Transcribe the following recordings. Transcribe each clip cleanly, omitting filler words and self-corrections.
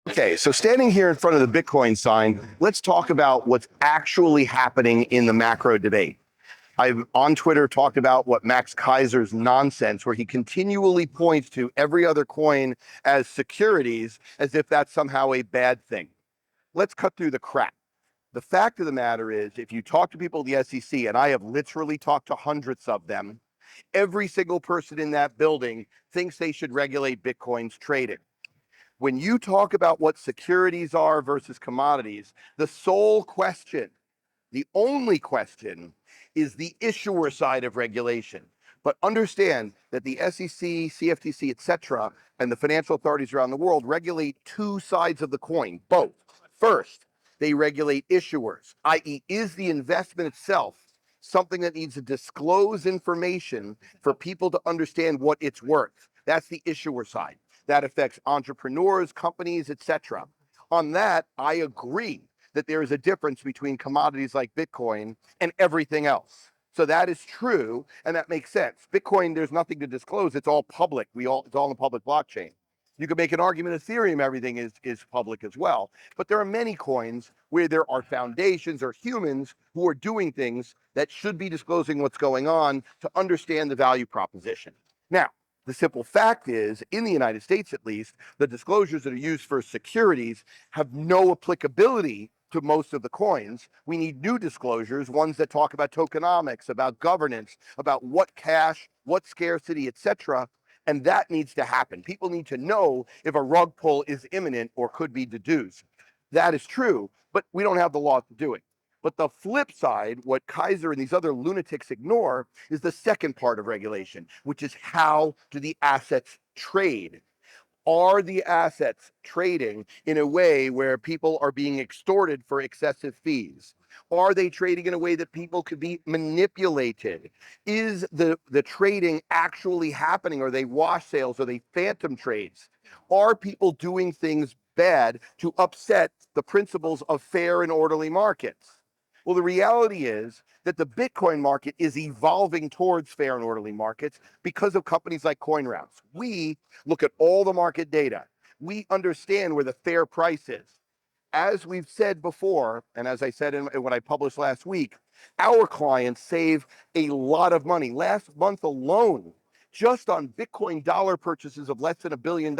Okay, so standing here in front of the Bitcoin sign, let's talk about what's actually happening in the macro debate. I've on Twitter talked about what Max Keiser's nonsense, where he continually points to every other coin as securities as if that's somehow a bad thing. Let's cut through the crap. The fact of the matter is, if you talk to people at the SEC, and I have literally talked to hundreds of them, every single person in that building thinks they should regulate Bitcoin's trading. When you talk about what securities are versus commodities, the sole question, the only question, is the issuer side of regulation. But understand that the SEC, CFTC, et cetera, and the financial authorities around the world regulate two sides of the coin, both. First, they regulate issuers, i.e., is the investment itself something that needs to disclose information for people to understand what it's worth? That's the issuer side. That affects entrepreneurs, companies, et cetera. On that, I agree that there is a difference between commodities like Bitcoin and everything else. So that is true, and that makes sense. Bitcoin, there's nothing to disclose. It's all public. It's all in the public blockchain. You could make an argument Ethereum, everything is public as well. But there are many coins where there are foundations or humans who are doing things that should be disclosing what's going on to understand the value proposition. Now, the simple fact is, in the United States at least, the disclosures that are used for securities have no applicability to most of the coins. We need new disclosures, ones that talk about tokenomics, about governance, about what cash, what scarcity, et cetera. And that needs to happen. People need to know if a rug pull is imminent or could be deduced. That is true, but we don't have the law to do it. But the flip side, what Keiser and these other lunatics ignore, is the second part of regulation, which is how do the assets trade? Are the assets trading in a way where people are being extorted for excessive fees? Are they trading in a way that people could be manipulated? Is the trading actually happening? Are they wash sales? Are they phantom trades? Are people doing things bad to upset the principles of fair and orderly markets? Well, the reality is that the Bitcoin market is evolving towards fair and orderly markets because of companies like CoinRoutes. We look at all the market data. We understand where the fair price is. As we've said before, and as I said in what I published last week, our clients save a lot of money. Last month alone, just on Bitcoin dollar purchases of less than $1 billion,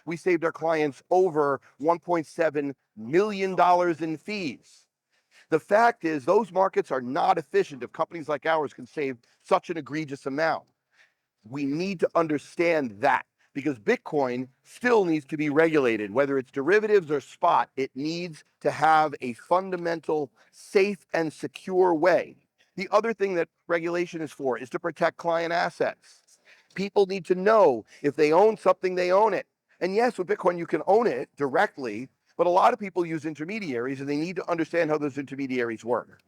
we saved our clients over $1.7 million in fees. The fact is, those markets are not efficient if companies like ours can save such an egregious amount. We need to understand that because Bitcoin still needs to be regulated, whether it's derivatives or spot. It needs to have a fundamental, safe, and secure way. The other thing that regulation is for is to protect client assets. People need to know if they own something, they own it. And yes, with Bitcoin, you can own it directly, but a lot of people use intermediaries and they need to understand how those intermediaries work.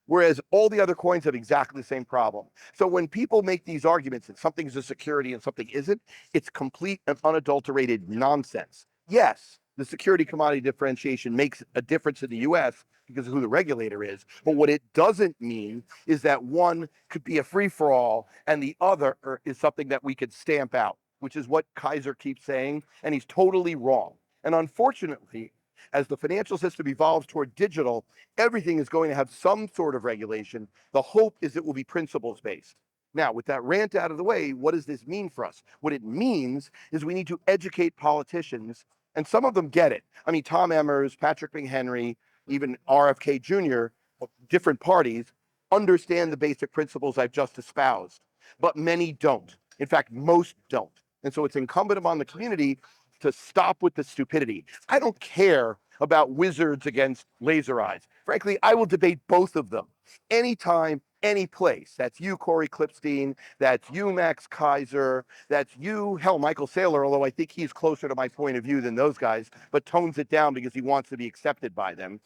Whereas all the other coins have exactly the same problem. So when people make these arguments that something is a security and something isn't, it's complete and unadulterated nonsense. Yes, the security commodity differentiation makes a difference in the US because of who the regulator is. But what it doesn't mean is that one could be a free-for-all and the other is something that we could stamp out, which is what Keiser keeps saying, and he's totally wrong. And unfortunately, as the financial system evolves toward digital, everything is going to have some sort of regulation. The hope is it will be principles-based. Now, with that rant out of the way, what does this mean for us? What it means is we need to educate politicians, and some of them get it. I mean, Tom Emmers, Patrick McHenry, even RFK Jr., different parties, understand the basic principles I've just espoused, but many don't. In fact, most don't. And so it's incumbent upon the community to stop with the stupidity. I don't care about wizards against laser eyes. Frankly, I will debate both of them anytime, any place. That's you, Corey Klippstein. That's you, Max Keiser. That's you, hell, Michael Saylor, although I think he's closer to my point of view than those guys, but tones it down because he wants to be accepted by them.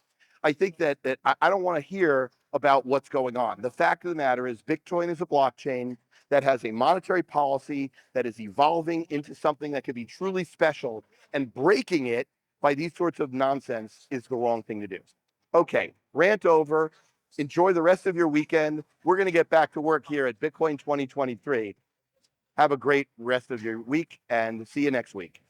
I think that I don't want to hear about what's going on. The fact of the matter is Bitcoin is a blockchain that has a monetary policy that is evolving into something that could be truly special, and breaking it by these sorts of nonsense is the wrong thing to do. Okay, rant over. Enjoy the rest of your weekend. We're going to get back to work here at Bitcoin 2023. Have a great rest of your week and see you next week.